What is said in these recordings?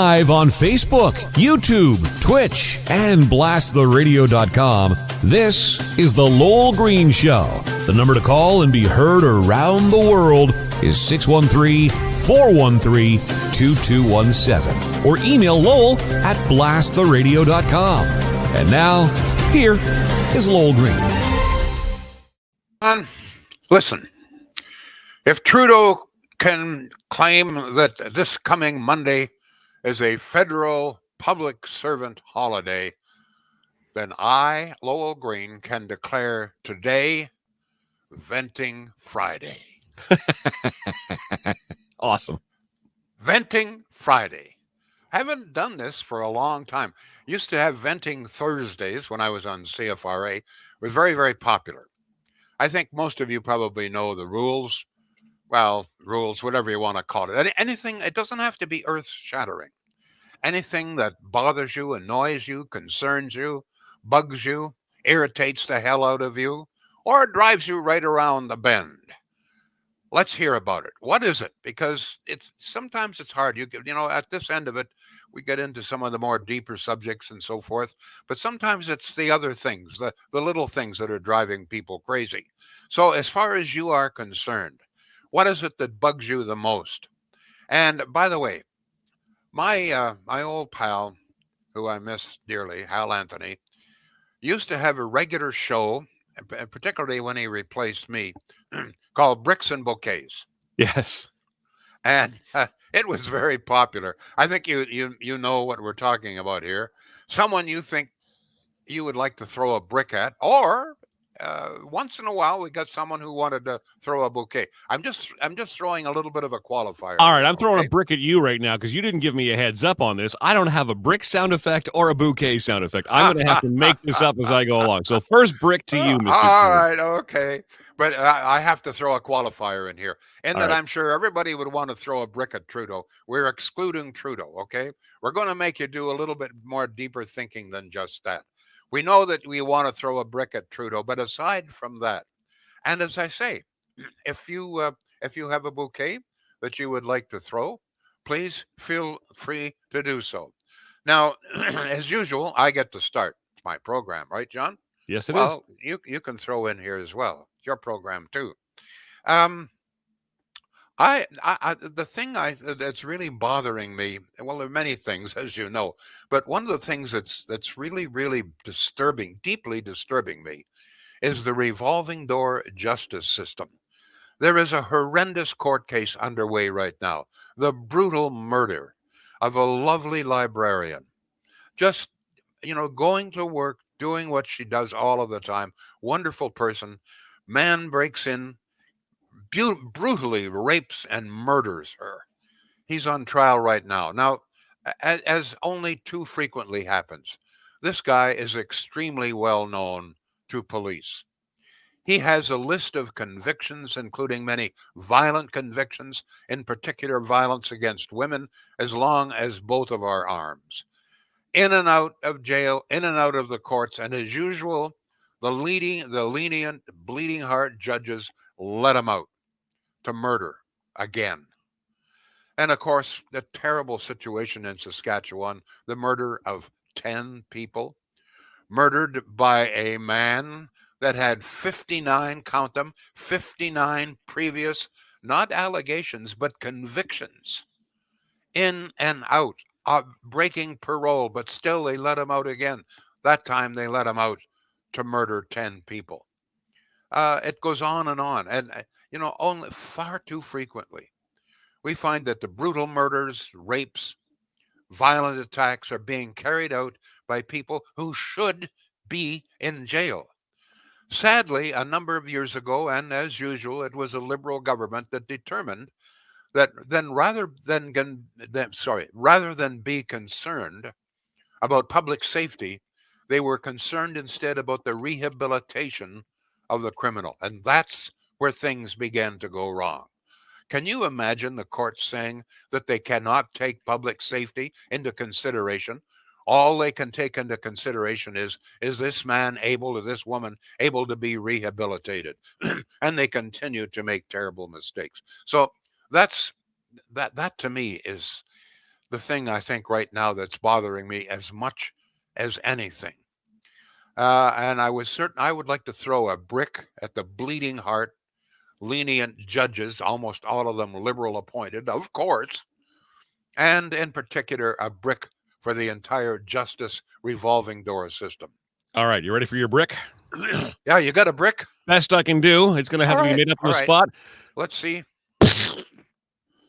live on Facebook, YouTube, Twitch, and blasttheradio.com. This is The Lowell Green Show. The number to call and be heard around the world is 613-413-2217. Or email Lowell at blasttheradio.com. And now, here is Lowell Green. Listen, if Trudeau can claim that this coming Monday is a federal public servant holiday, then I, Lowell Green, can declare today Venting Friday. Awesome. Venting Friday. I haven't done this for a long time. Used to have Venting Thursdays when I was on CFRA. It was very, very popular. I think most of you probably know the rules. Well, rules, whatever you want to call it. Anything, it doesn't have to be earth-shattering. Anything that bothers you, annoys you, concerns you, bugs you, irritates the hell out of you, or drives you right around the bend. Let's hear about it. What is it? Because sometimes it's hard. You know, at this end of it, we get into some of the more deeper subjects and so forth. But sometimes it's the other things, the little things that are driving people crazy. So as far as you are concerned, what is it that bugs you the most? And by the way, my old pal, who I miss dearly, Hal Anthony, used to have a regular show, particularly when he replaced me, called Bricks and Bouquets. Yes. And it was very popular. I think you know what we're talking about here. Someone you think you would like to throw a brick at, or once in a while we got someone who wanted to throw a bouquet. I'm just throwing a little bit of a qualifier. All right, I'm throwing a brick at you right now because you didn't give me a heads up on this. I don't have a brick sound effect or a bouquet sound effect. I'm going to have to make this up as I go along. So first brick to you, Mr. All right, okay. But I have to throw a qualifier in here. And that right. I'm sure everybody would want to throw a brick at Trudeau. We're excluding Trudeau, okay? We're going to make you do a little bit more deeper thinking than just that. We know that we want to throw a brick at Trudeau, but aside from that, and as I say, if you have a bouquet that you would like to throw, please feel free to do so. Now, as usual, I get to start my program, right, John? Yes, it is. Well, you can throw in here as well. It's your program too. The thing that's really bothering me, well, there are many things, as you know, but one of the things that's really, really disturbing, deeply disturbing me, is the revolving door justice system. There is a horrendous court case underway right now, the brutal murder of a lovely librarian, just, going to work, doing what she does all of the time, wonderful person. Man breaks in, brutally rapes and murders her. He's on trial right now. Now, as only too frequently happens, this guy is extremely well known to police. He has a list of convictions, including many violent convictions, in particular violence against women, as long as both of our arms. In and out of jail, in and out of the courts, and as usual, the lenient, bleeding heart judges let him out to murder again. And of course, the terrible situation in Saskatchewan, the murder of 10 people, murdered by a man that had 59, count them, 59 previous, not allegations, but convictions, in and out, breaking parole, but still they let him out again. That time they let him out to murder 10 people. It goes on. And, only far too frequently, we find that the brutal murders, rapes, violent attacks are being carried out by people who should be in jail. Sadly, a number of years ago, and as usual, it was a Liberal government that determined that rather than be concerned about public safety, they were concerned instead about the rehabilitation of the criminal. And that's where things began to go wrong. Can you imagine the courts saying that they cannot take public safety into consideration? All they can take into consideration is this man able, or this woman able to be rehabilitated? And they continue to make terrible mistakes. So that to me is the thing I think right now that's bothering me as much as anything. And I was certain I would like to throw a brick at the bleeding heart, lenient judges, almost all of them liberal appointed, of course, and in particular, a brick for the entire justice revolving door system. All right, you ready for your brick? Yeah, you got a brick? Best I can do. It's going to have to be made up on the spot. Let's see.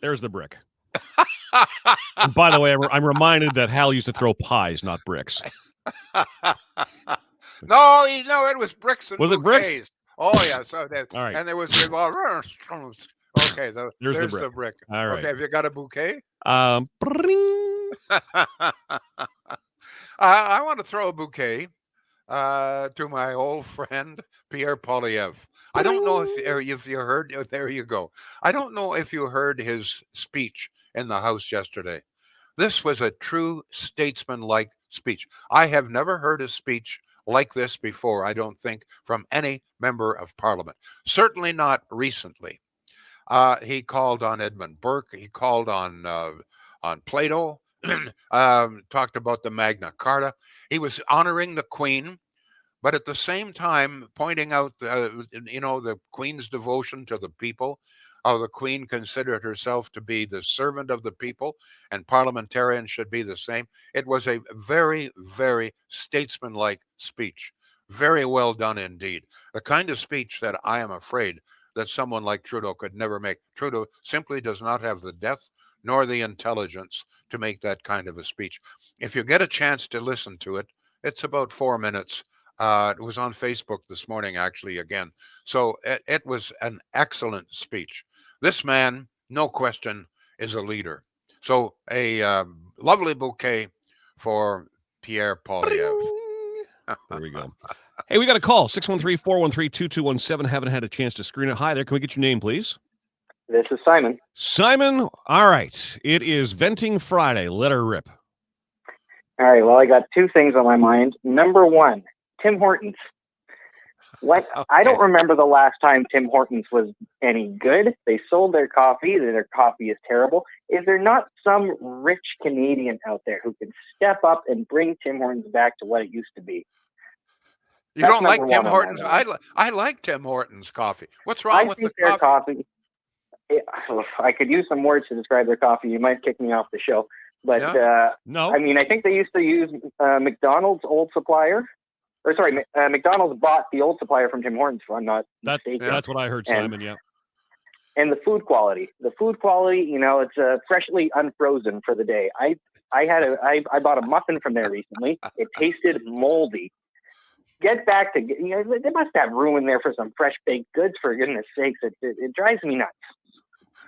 There's the brick. And by the way, I'm reminded that Hal used to throw pies, not bricks. No, it was bricks and was bouquets. It bricks? Oh, yeah. So that, all right. And there was okay. There's the brick. All right. Okay, have you got a bouquet? I want to throw a bouquet to my old friend Pierre Polyev. I don't know if you heard. There you go. I don't know if you heard his speech in the House yesterday. This was a true statesman-like speech. I have never heard a speech like this before, I don't think, from any member of Parliament. Certainly not recently. He called on Edmund Burke. He called on Plato. Talked about the Magna Carta. He was honoring the Queen, but at the same time pointing out, the Queen's devotion to the people, how the Queen considered herself to be the servant of the people, and parliamentarians should be the same. It was a very, very statesman-like speech. Very well done indeed. The kind of speech that I am afraid that someone like Trudeau could never make. Trudeau simply does not have the depth nor the intelligence to make that kind of a speech. If you get a chance to listen to it, it's about 4 minutes. It was on Facebook this morning, actually, again. So it was an excellent speech. This man, no question, is a leader. So a lovely bouquet for Pierre Polyev. There we go. Hey, we got a call, 613-413-2217. Haven't had a chance to screen it. Hi there. Can we get your name, please? This is Simon. Simon, all right. It is Venting Friday. Let her rip. All right, well, I got two things on my mind. Number one, Tim Hortons. What? Okay. I don't remember the last time Tim Hortons was any good. They sold their coffee. Their coffee is terrible. Is there not some rich Canadian out there who can step up and bring Tim Hortons back to what it used to be? You don't like Tim Hortons? I like Tim Hortons coffee. What's wrong with the coffee? I could use some words to describe their coffee. You might kick me off the show. But, no. I mean, I think they used to use McDonald's old supplier. Or sorry, McDonald's bought the old supplier from Tim Hortons, if I'm not mistaken. That's what I heard, Simon, yeah. And the food quality. It's freshly unfrozen for the day. I bought a muffin from there recently. It tasted moldy. Get back to, they must have room in there for some fresh baked goods, for goodness sakes. It drives me nuts.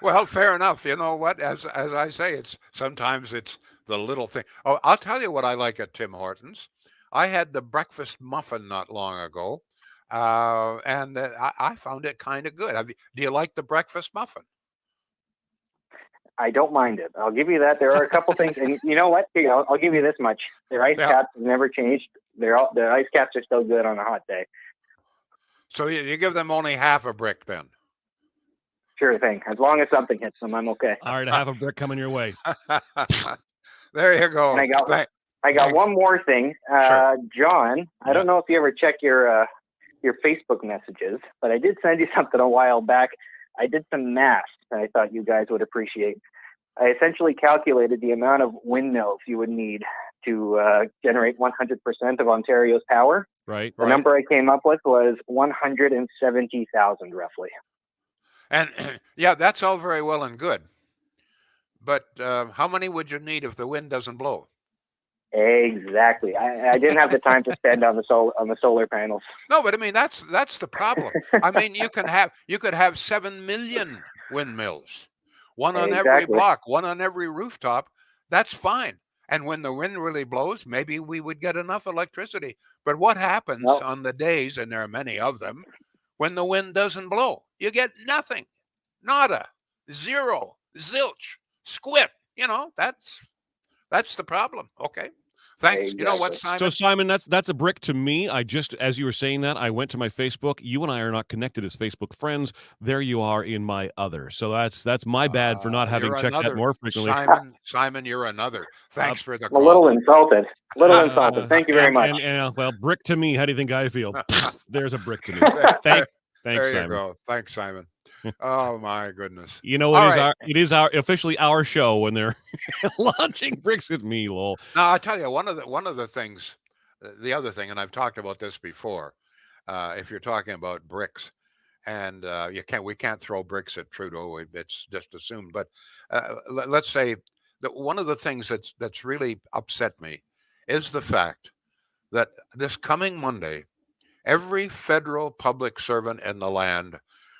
Well, fair enough. You know what? As I say, sometimes it's the little thing. Oh, I'll tell you what I like at Tim Hortons. I had the breakfast muffin not long ago, and I found it kind of good. Do you like the breakfast muffin? I don't mind it. I'll give you that. There are a couple things, and you know what? I'll give you this much. Their ice caps have never changed. Their ice caps are still good on a hot day. So you give them only half a brick then? Sure thing. As long as something hits them, I'm okay. All right, I have a brick coming your way. There you go. And I got one more thing. Sure. John, I don't know if you ever check your Facebook messages, but I did send you something a while back. I did some math that I thought you guys would appreciate. I essentially calculated the amount of windmills you would need to generate 100% of Ontario's power. Right. The number I came up with was 170,000 roughly. And yeah, that's all very well and good. But how many would you need if the wind doesn't blow? Exactly. I didn't have the time to spend on the solar panels. No, but I mean that's the problem. I mean you could have 7 million windmills, one on every block, one on every rooftop. That's fine. And when the wind really blows, maybe we would get enough electricity. But what happens on the days, and there are many of them, when the wind doesn't blow? You get nothing, nada, zero, zilch, squit. That's the problem. Okay. Thanks. You know what, Exactly. So Simon? Simon, that's a brick to me. I just, as you were saying that, I went to my Facebook. You and I are not connected as Facebook friends. There you are in my other. So that's my bad for not having You're checked that another more frequently. Simon. Simon, you're another. Uh, Thanks for the I'm a little call. insulted. Thank you very much. well, brick to me. How do you think I feel? There's a brick to me. there, Thanks, you Simon. go. Thanks, Simon. Oh my goodness. You know, All right. it is our officially our show when they're launching bricks at me, lol. Now I tell you one of the things, the other thing, and I've talked about this before. If you're talking about bricks, and we can't throw bricks at Trudeau. It's just assumed. But let's say that one of the things that's really upset me is the fact that this coming Monday, every federal public servant in the land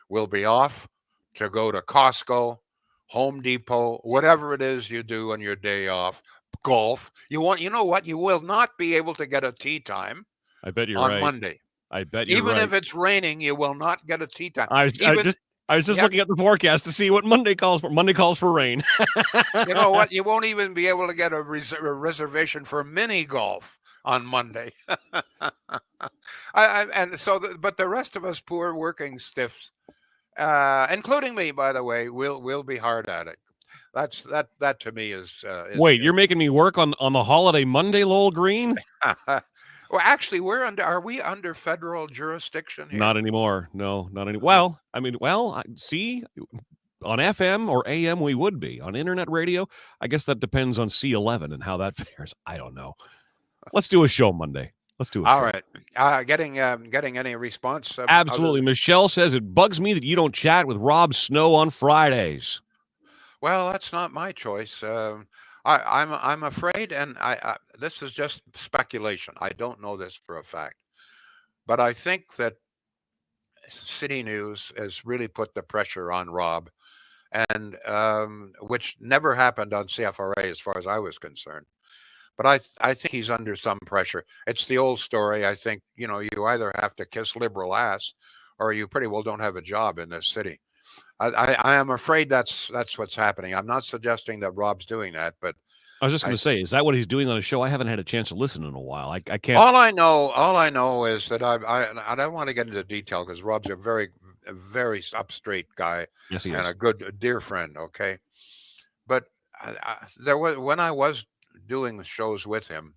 will be off to go to Costco, Home Depot, whatever it is you do on your day off, golf. You know what? You will not be able to get a tea time I bet you're on right. Monday. I bet you're Even right. if it's raining, you will not get a tea time. I was just Yep. looking at the forecast to see what Monday calls for. Monday calls for rain. You know what? You won't even be able to get a reservation for mini golf on Monday. But the rest of us poor working stiffs, including me, by the way, will be hard at it. That to me is Wait, you're making me work on the holiday Monday, Lowell Green? Well, actually, are we under federal jurisdiction here? Not anymore. No, not any. Well, I mean, see, on FM or AM we would be. On internet radio, I guess that depends on C11 and how that fares. I don't know. Let's do a show Monday. Let's do it. All right. Getting any response? Absolutely. Michelle says it bugs me that you don't chat with Rob Snow on Fridays. Well, that's not my choice. I'm afraid, and this is just speculation. I don't know this for a fact, but I think that City News has really put the pressure on Rob, and which never happened on CFRA as far as I was concerned. But I think he's under some pressure. It's the old story. I think you either have to kiss liberal ass, or you pretty well don't have a job in this city. I am afraid that's what's happening. I'm not suggesting that Rob's doing that, but I was just going to say, is that what he's doing on a show? I haven't had a chance to listen in a while. I can't. All I know is that I don't want to get into detail because Rob's a very up straight guy. Yes, he is. And a dear friend. Okay, but there was when I was doing the shows with him,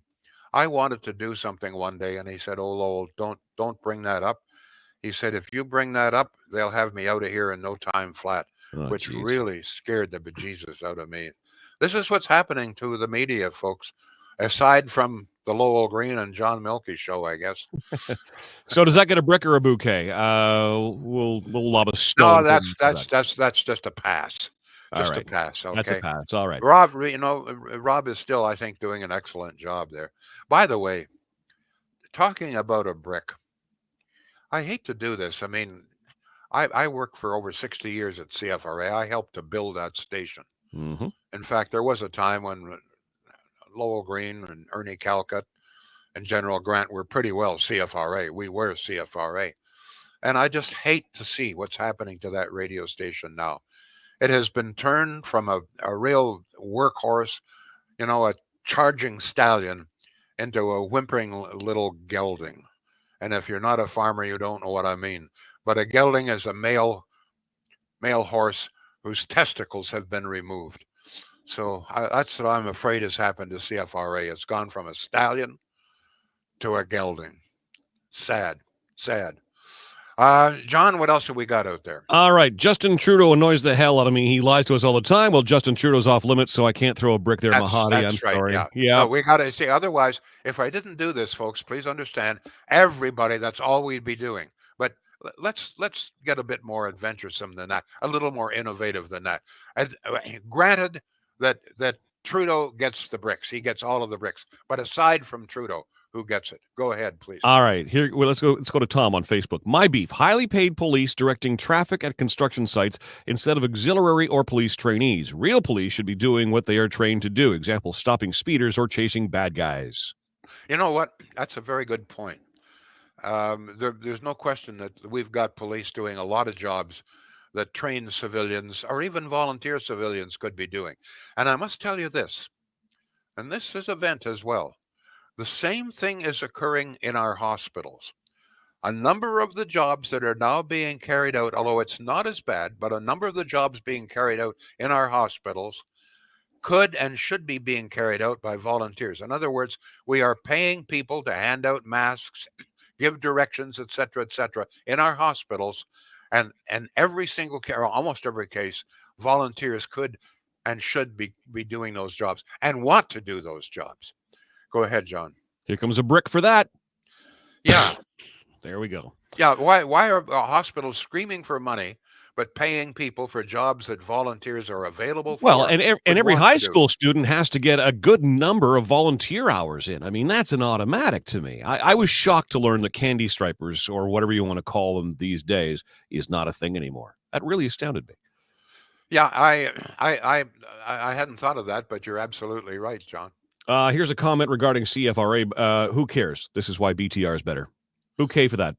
I wanted to do something one day, and he said, "Oh, Lowell, don't bring that up." He said, "If you bring that up, they'll have me out of here in no time flat," which really scared the bejesus out of me. This is what's happening to the media, folks, aside from the Lowell Green and John Milky show, I guess. So does that get a brick or a bouquet? We'll lob a stone. No, that's just a pass. Just a pass. Okay. That's a pass. All right. Rob, Rob is still, I think, doing an excellent job there. By the way, talking about a brick, I hate to do this. I mean, I worked for over 60 years at CFRA. I helped to build that station. Mm-hmm. In fact, there was a time when Lowell Green and Ernie Calcutt and General Grant were pretty well CFRA. We were CFRA. And I just hate to see what's happening to that radio station now. It has been turned from a real workhorse, a charging stallion, into a whimpering little gelding. And if you're not a farmer, you don't know what I mean. But a gelding is a male horse whose testicles have been removed. So that's what I'm afraid has happened to CFRA. It's gone from a stallion to a gelding. Sad. John, what else have we got out there? All right. Justin Trudeau annoys the hell out of me. He lies to us all the time. Well, Justin Trudeau's off limits, so I can't throw a brick there, Mahadi. I'm right, sorry. Yeah. No, we got to see. Otherwise, if I didn't do this, folks, please understand, everybody, that's all we'd be doing. But let's get a bit more adventuresome than that, a little more innovative than that. Granted that Trudeau gets the bricks. He gets all of the bricks. But aside from Trudeau, who gets it? Go ahead, please. All right. Here, let's go to Tom on Facebook. My beef: highly paid police directing traffic at construction sites instead of auxiliary or police trainees. Real police should be doing what they are trained to do. Example, stopping speeders or chasing bad guys. You know what? That's a very good point. There's no question that we've got police doing a lot of jobs that trained civilians or even volunteer civilians could be doing. And I must tell you this, and this is a vent as well. The same thing is occurring in our hospitals. A number of the jobs that are now being carried out, although it's not as bad, but a number of the jobs being carried out in our hospitals could and should be being carried out by volunteers. In other words, we are paying people to hand out masks, give directions, etc., in our hospitals, and every single case, or almost every case, volunteers could and should be doing those jobs and want to do those jobs. Go ahead, John. Here comes a brick for that. Yeah. There we go. Yeah. Why are hospitals screaming for money, but paying people for jobs that volunteers are available for? Well, and every high school student has to get a good number of volunteer hours in. I mean, that's an automatic to me. I was shocked to learn that candy stripers, or whatever you want to call them these days, is not a thing anymore. That really astounded me. Yeah, I hadn't thought of that, but you're absolutely right, John. Here's a comment regarding CFRA. Who cares? This is why BTR is better. Bouquet for that.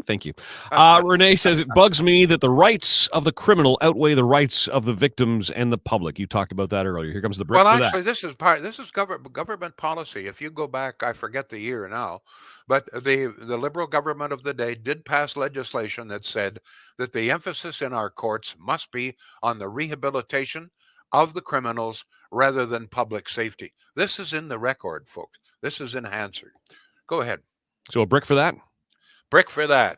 Thank you. Renee says, it bugs me that the rights of the criminal outweigh the rights of the victims and the public. You talked about that earlier. Here comes the brick for actually, that. this is government policy. If you go back, I forget the year now, but the Liberal government of the day did pass legislation that said that the emphasis in our courts must be on the rehabilitation of the criminals rather than public safety. This is in the record, folks. This is in Hansard. Go ahead. So a brick for that? Brick for that.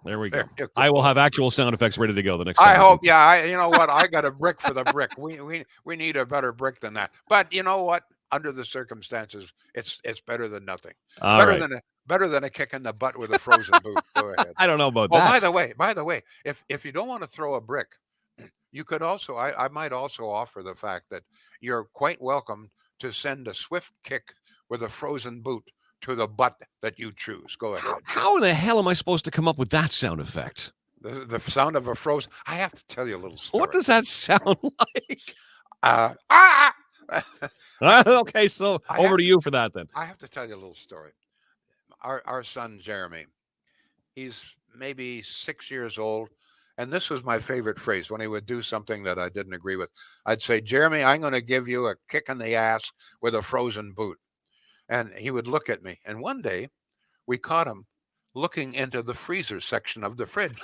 There we go. I will have actual sound effects ready to go the next time. I hope. Yeah. You know what? I got a brick for the brick. We need a better brick than that. But you know what? Under the circumstances, it's better than nothing. Better than a kick in the butt with a frozen boot. Go ahead. I don't know about that. By the way, if you don't want to throw a brick, you could also. I might also offer the fact that you're quite welcome to send a swift kick with a frozen boot to the butt that you choose. Go ahead. How in the hell am I supposed to come up with that sound effect? The sound of a frozen. I have to tell you a little story. What does that sound like? Okay, so over to you for that then. I have to tell you a little story. Our son Jeremy, he's maybe 6 years old, and this was my favorite phrase when he would do something that I didn't agree with. I'd say, Jeremy, I'm going to give you a kick in the ass with a frozen boot. And he would look at me. And one day we caught him looking into the freezer section of the fridge.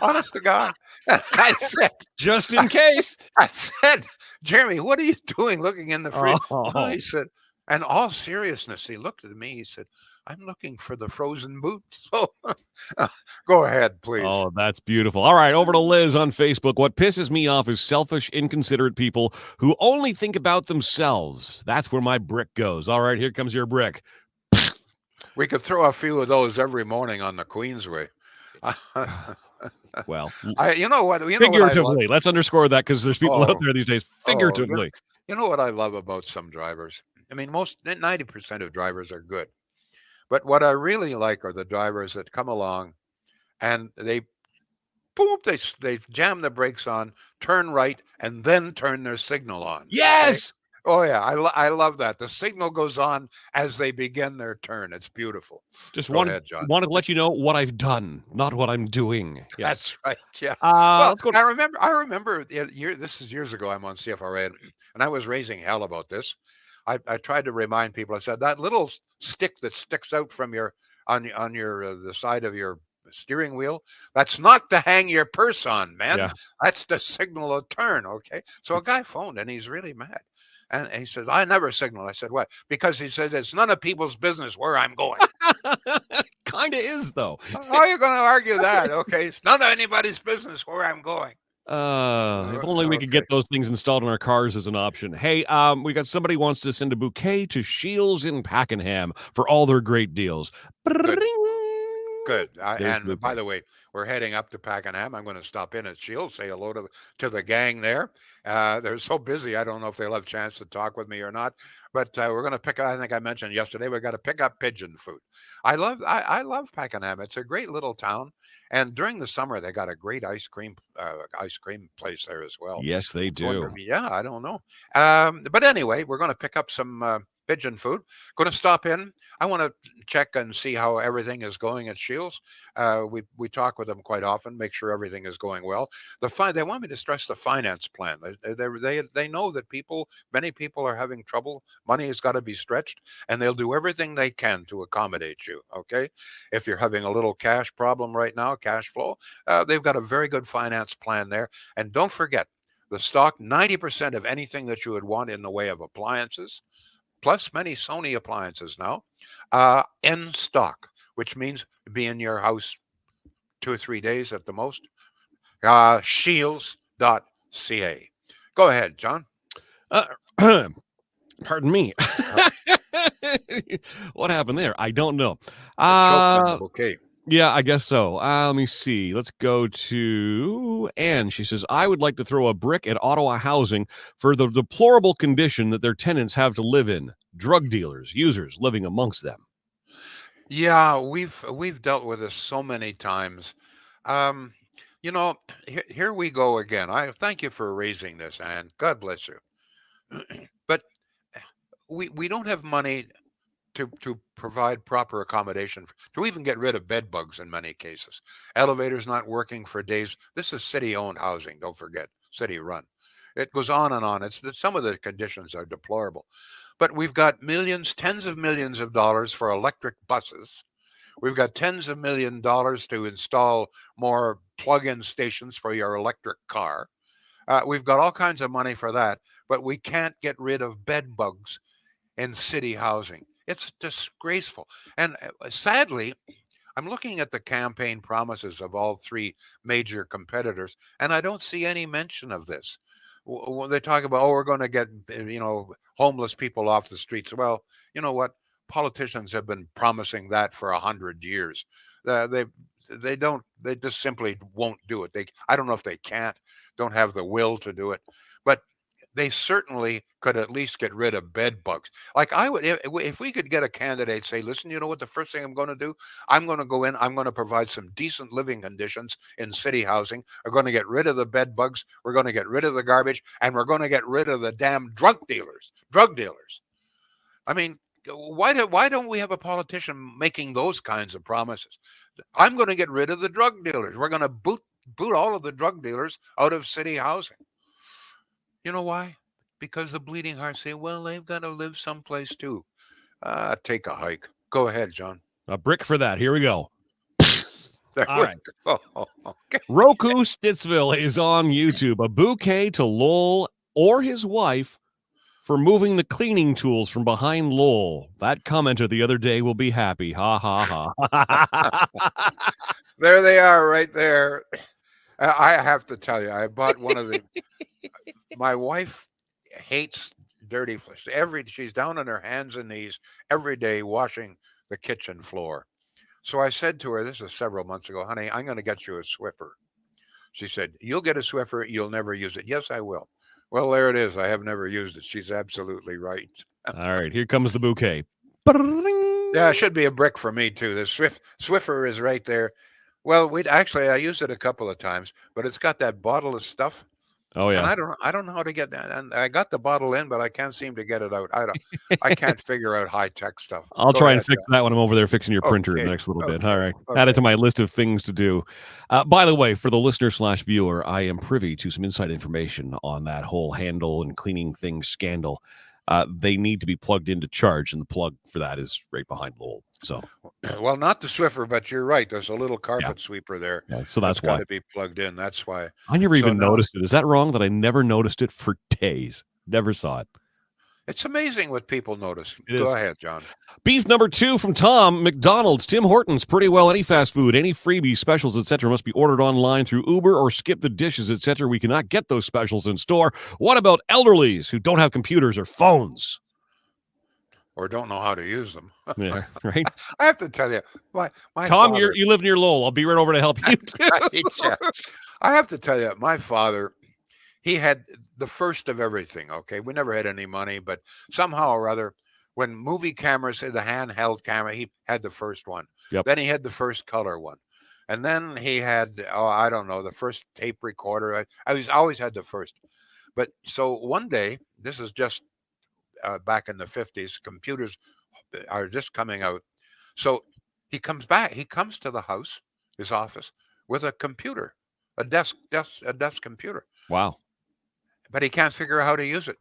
Honest to God. I said, just in case. I said, Jeremy, what are you doing looking in the fridge? Oh. He said, and all seriousness, he looked at me. He said, I'm looking for the frozen boot. So go ahead, please. Oh, that's beautiful. All right, over to Liz on Facebook. What pisses me off is selfish, inconsiderate people who only think about themselves. That's where my brick goes. All right, here comes your brick. We could throw a few of those every morning on the Queensway. Well, you know what? Figuratively. Let's underscore that because there's people out there these days. Figuratively. You know what I love about some drivers? I mean, 90% of drivers are good. But what I really like are the drivers that come along and they jam the brakes on, turn right, and then turn their signal on. Yes. Okay? Oh, yeah. I love that. The signal goes on as they begin their turn. It's beautiful. Just wanted to let you know what I've done, not what I'm doing. Yes. That's right. Yeah. Well, I remember this is years ago. I'm on CFRA and I was raising hell about this. I tried to remind people. I said that little stick that sticks out from the side of your steering wheel, that's not to hang your purse on, man. Yeah. That's to signal a turn. Okay. So a guy phoned and he's really mad. And he says, I never signal. I said, what? Because he says it's none of people's business where I'm going. Kind of is, though. How are you going to argue that? Okay. It's none of anybody's business where I'm going. If only we could get those things installed in our cars as an option. Hey, we got somebody wants to send a bouquet to Shields in Pakenham for all their great deals. Good. And by the way, we're heading up to Pakenham. I'm going to stop in at Shields, say hello to the gang there. They're so busy. I don't know if they'll have a chance to talk with me or not. But we're going to pick up. I think I mentioned yesterday we got to pick up pigeon food. I love Pakenham. It's a great little town. And during the summer, they got a great ice cream place there as well. Yes, they do. Yeah, I don't know. But anyway, we're going to pick up some pigeon food. Going to stop in. I want to check and see how everything is going at Shields. We talk with them quite often, make sure everything is going well. They want me to stress the finance plan. They know that many people are having trouble. Money has got to be stretched, and they'll do everything they can to accommodate you. Okay, if you're having a little cash problem right now, cash flow, they've got a very good finance plan there. And don't forget, the stock 90% of anything that you would want in the way of appliances, plus many Sony appliances now, in stock, which means be in your house 2 or 3 days at the most. Shields.ca. Go ahead, John. Uh, pardon me. What happened there? I don't know. Choked on the bouquet. Yeah, I guess so. Let me see. Let's go to Anne. She says, I would like to throw a brick at Ottawa Housing for the deplorable condition that their tenants have to live in. Drug dealers, users living amongst them. Yeah, we've dealt with this so many times. Um, here we go again. I thank you for raising this, Anne. God bless you. But we don't have money to provide proper accommodation, to even get rid of bed bugs in many cases. Elevators not working for days. This is city-owned housing, don't forget, city-run. It goes on and on. Some of the conditions are deplorable. But we've got millions, tens of millions of dollars for electric buses. We've got tens of $1 million to install more plug-in stations for your electric car. We've got all kinds of money for that, but we can't get rid of bed bugs in city housing. It's disgraceful. And sadly, I'm looking at the campaign promises of all three major competitors, and I don't see any mention of this. When they talk about, we're going to get, homeless people off the streets. Well, you know what? Politicians have been promising that for 100 years. They they just simply won't do it. I don't know if they can't, don't have the will to do it, but they certainly could at least get rid of bed bugs. Like I would, if we could get a candidate say, listen, you know what, the first thing I'm going to do, I'm going to go in, I'm going to provide some decent living conditions in city housing. We're going to get rid of the bed bugs. We're going to get rid of the garbage, and we're going to get rid of the damn drug dealers. I mean, why don't we have a politician making those kinds of promises? I'm going to get rid of the drug dealers. We're going to boot all of the drug dealers out of city housing. You know why? Because the bleeding hearts say, well, they've got to live someplace too. Take a hike. Go ahead, John. A brick for that. Here we go. There All we right. go. Okay. Roku Stittsville is on YouTube. A bouquet to Lowell or his wife for moving the cleaning tools from behind Lowell. That commenter the other day will be happy. Ha, ha, ha. There they are right there. I have to tell you, I bought one of the. My wife hates dirty flesh. She's down on her hands and knees every day washing the kitchen floor. So I said to her, this is several months ago, honey, I'm going to get you a Swiffer. She said, you'll get a Swiffer, you'll never use it. Yes, I will. Well, there it is. I have never used it. She's absolutely right. All right, here comes the bouquet. Yeah, it should be a brick for me too. The Swiffer is right there. Well, I used it a couple of times, but it's got that bottle of stuff. Oh yeah. And I don't know how to get that. And I got the bottle in, but I can't seem to get it out. I can't figure out high tech stuff. I'll try and fix that when I'm over there fixing your printer in the next little bit. All right. Okay. Add it to my list of things to do. By the way, for the listener/viewer, I am privy to some inside information on that whole handle and cleaning things scandal. They need to be plugged into charge, and the plug for that is right behind Lowell. So, well, not the Swiffer, but you're right. There's a little carpet sweeper there. Yeah, so that's why got to be plugged in. That's why. I never even noticed it. Is that wrong that I never noticed it for days? Never saw it. It's amazing what people notice. Go ahead, John. Beef number 2 from Tom. McDonald's, Tim Hortons, pretty well any fast food, any freebies, specials, etc. must be ordered online through Uber or skip the dishes, etc. We cannot get those specials in store. What about elderlies who don't have computers or phones? Or don't know how to use them. Yeah, right. I have to tell you, my Tom, father, you live near Lowell. I'll be right over to help you too. Right, yeah. I have to tell you, my father, he had the first of everything. Okay, we never had any money, but somehow or other, when movie cameras had the handheld camera, he had the first one. Yep. Then he had the first color one, and then he had I don't know, the first tape recorder. I always had the first. But so one day, this is just back in the 50s. Computers are just coming out. So he comes back. He comes to the house, his office, with a computer, a desk computer, Wow. but he can't figure out how to use it.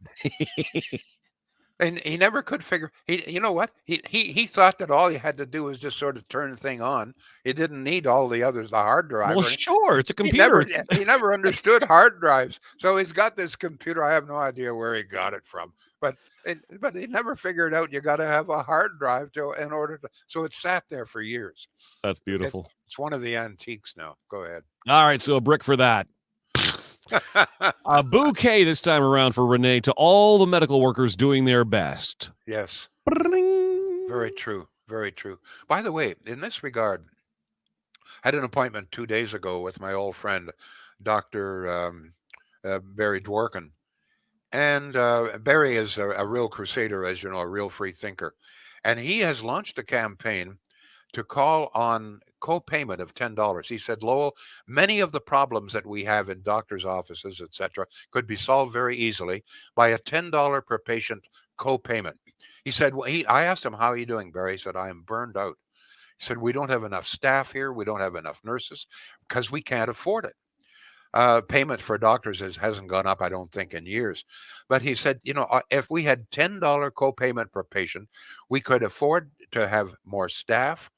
And he never could figure. You know what? He thought that all he had to do was just sort of turn the thing on. He didn't need all the others, the hard drive. Well, Or anything. sure, it's a He computer. never understood hard drives. So he's got this computer. I have no idea where he got it from, but he never figured out you got to have a hard drive in order to. So it sat there for years. That's beautiful. It's one of the antiques now. Go ahead. All right, so a brick for that. A bouquet this time around for Renee to all the medical workers doing their best. Yes. Bring. Very true. Very true. By the way, in this regard, I had an appointment 2 days ago with my old friend, Dr. Barry Dworkin. And Barry is a real crusader, as you know, a real free thinker. And he has launched a campaign to call on co-payment of $10. He said, Lowell, many of the problems that we have in doctors' offices, etc., could be solved very easily by a $10 per patient co-payment. He said, well, I asked him, how are you doing, Barry? He said, I am burned out. He said, we don't have enough staff here. We don't have enough nurses because we can't afford it. Payment for doctors hasn't gone up, I don't think, in years. But he said, if we had $10 co-payment per patient, we could afford to have more staff.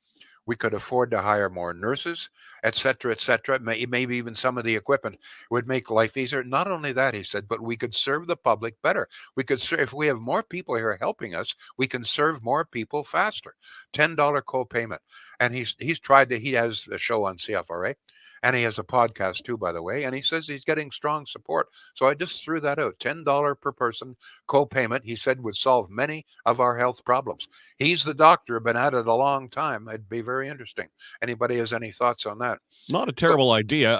We could afford to hire more nurses, et cetera, maybe even some of the equipment would make life easier. Not only that, he said, but we could serve the public better. We could serve, if we have more people here helping us, we can serve more people faster. $10 co-payment. And he's tried to, he has a show on CFRA. And he has a podcast too, by the way. And he says he's getting strong support. So I just threw that out. $10 per person co-payment, he said, would solve many of our health problems. He's the doctor, been at it a long time. It'd be very interesting. Anybody has any thoughts on that? Not a terrible idea.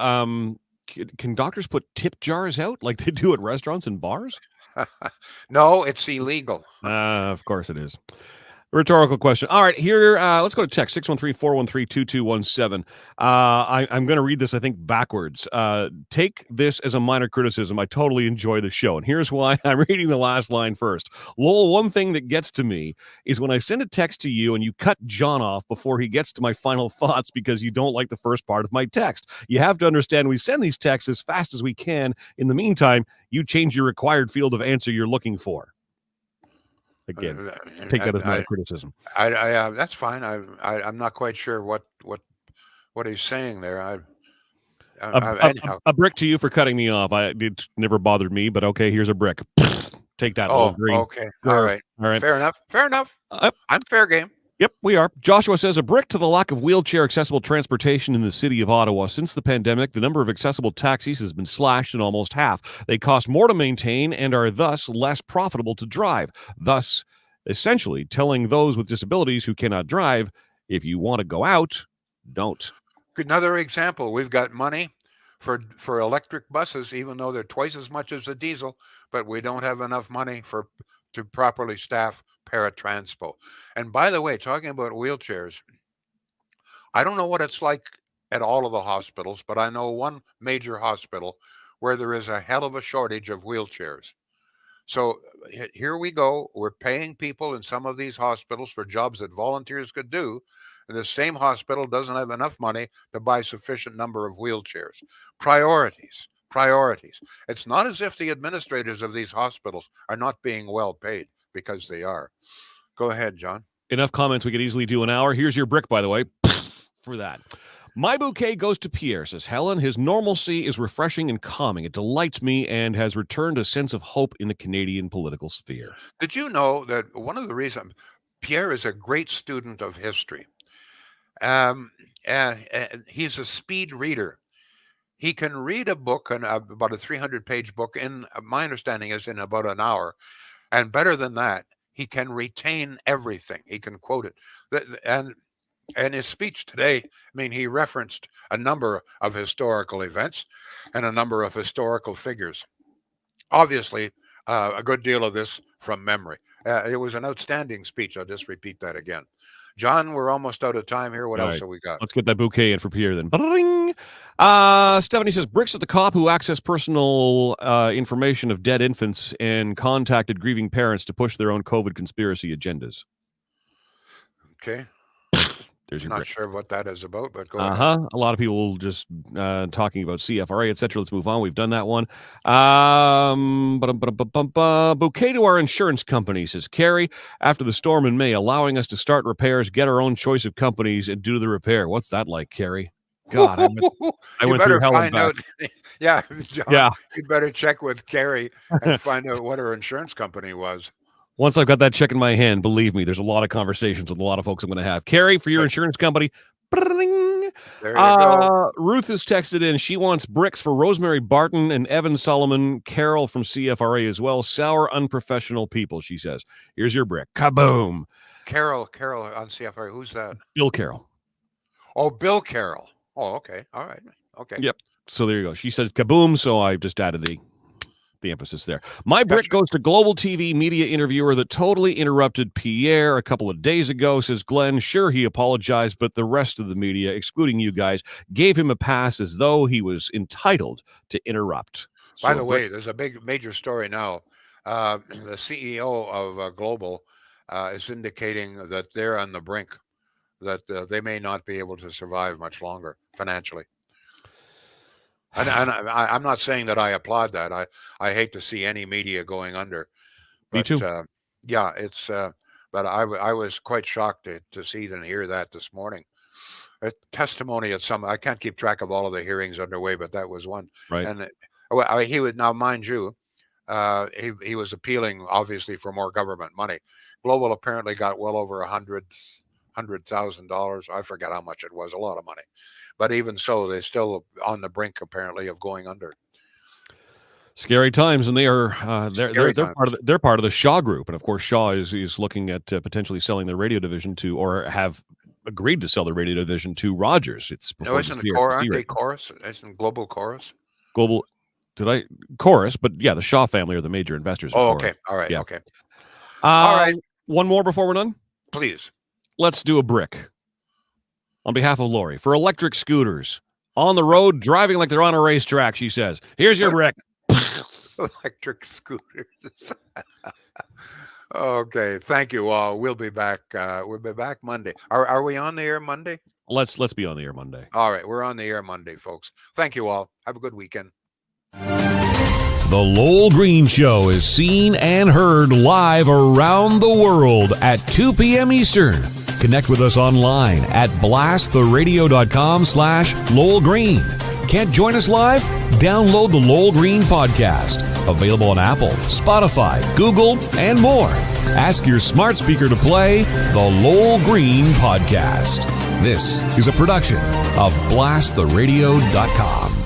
Can doctors put tip jars out like they do at restaurants and bars? No, it's illegal. Of course it is. Rhetorical question. All right, here, let's go to text, 613-413-2217. I'm going to read this, I think, backwards. Take this as a minor criticism. I totally enjoy the show, and here's why. I'm reading the last line first. Lowell, one thing that gets to me is when I send a text to you and you cut John off before he gets to my final thoughts because you don't like the first part of my text. You have to understand we send these texts as fast as we can. In the meantime, you change your required field of answer you're looking for. Again, take that as my criticism. That's fine. I'm not quite sure what he's saying there. A brick to you for cutting me off. It never bothered me, but okay, here's a brick. Take that. Oh, okay. All right. Fair enough. I'm fair game. Yep, we are. Joshua says, a brick to the lack of wheelchair-accessible transportation in the city of Ottawa. Since the pandemic, the number of accessible taxis has been slashed in almost half. They cost more to maintain and are thus less profitable to drive, thus essentially telling those with disabilities who cannot drive, if you want to go out, don't. Another example, we've got money for electric buses, even though they're twice as much as a diesel, but we don't have enough money to properly staff paratranspo. And by the way, talking about wheelchairs, I don't know what it's like at all of the hospitals, but I know one major hospital where there is a hell of a shortage of wheelchairs. So here we go. We're paying people in some of these hospitals for jobs that volunteers could do. And the same hospital doesn't have enough money to buy sufficient number of wheelchairs. Priorities. It's not as if the administrators of these hospitals are not being well paid, because they are. Go ahead, John. Enough comments. We could easily do an hour. Here's your brick, by the way, for that. My bouquet goes to Pierre, says Helen. His normalcy is refreshing and calming. It delights me and has returned a sense of hope in the Canadian political sphere. Did you know that one of the reasons Pierre is a great student of history? He's a speed reader. He can read a book, about a 300-page book, in my understanding is in about an hour. And better than that, he can retain everything. He can quote it. And his speech today, he referenced a number of historical events and a number of historical figures. Obviously, a good deal of this from memory. It was an outstanding speech. I'll just repeat that again. John, we're almost out of time here. What All else right. have we got? Let's get that bouquet in for Pierre then. Ba-ding! Stephanie says, bricks at the cop who accessed personal information of dead infants and contacted grieving parents to push their own COVID conspiracy agendas. Okay. There's your Not brick. sure what that is about, but go ahead. A lot of people just talking about CFRA, etc. Let's move on. We've done that one. Bouquet to our insurance company, says Carrie, after the storm in May, allowing us to start repairs, get our own choice of companies, and do the repair. What's that like, Carrie? God, I went through hell and back. Yeah, John, Yeah. You better check with Carrie and find out what her insurance company was. Once I've got that check in my hand, believe me, there's a lot of conversations with a lot of folks I'm going to have. Carrie, for your insurance company. There you go. Ruth has texted in. She wants bricks for Rosemary Barton and Evan Solomon, Carol from CFRA as well. Sour, unprofessional people, she says. Here's your brick. Kaboom. Carol on CFRA. Who's that? Bill Carroll. Oh, Bill Carroll. Oh, okay. All right. Okay. Yep. So there you go. She says kaboom, so I just added the emphasis there. My brick goes to global TV media interviewer that totally interrupted Pierre a couple of days ago, says Glenn. Sure, he apologized, but the rest of the media, excluding you guys, gave him a pass as though he was entitled to interrupt. By the way, there's a major story now. The CEO of Global is indicating that they're on the brink, that they may not be able to survive much longer financially. And I'm not saying that I applaud that. I hate to see any media going under. But, me too. Yeah, it's. But I was quite shocked to see and hear that this morning. A testimony at some. I can't keep track of all of the hearings underway, but that was one. Right. And he would now, mind you, he was appealing obviously for more government money. Global apparently got well over $100,000. I forget how much it was. A lot of money. But even so, they're still on the brink, apparently, of going under. Scary times, and they are they're part of the Shaw Group, and of course, Shaw is looking at potentially selling their radio division to, or have agreed to sell the radio division to Rogers. It's isn't it aren't they Chorus? Isn't Global Chorus? Global, Chorus? But yeah, the Shaw family are the major investors. Oh, okay, all right, yeah. Okay. All right, one more before we're done. Please. Let's do a brick. On behalf of Lori, for electric scooters on the road, driving like they're on a racetrack, she says. Here's your brick. Electric scooters. Okay, thank you all. We'll be back. We'll be back Monday. Are we on the air Monday? Let's be on the air Monday. All right, we're on the air Monday, folks. Thank you all. Have a good weekend. The Lowell Green Show is seen and heard live around the world at 2 p.m. Eastern. Connect with us online at blasttheradio.com/Lowell Green. Can't join us live? Download the Lowell Green podcast. Available on Apple, Spotify, Google, and more. Ask your smart speaker to play the Lowell Green podcast. This is a production of blasttheradio.com.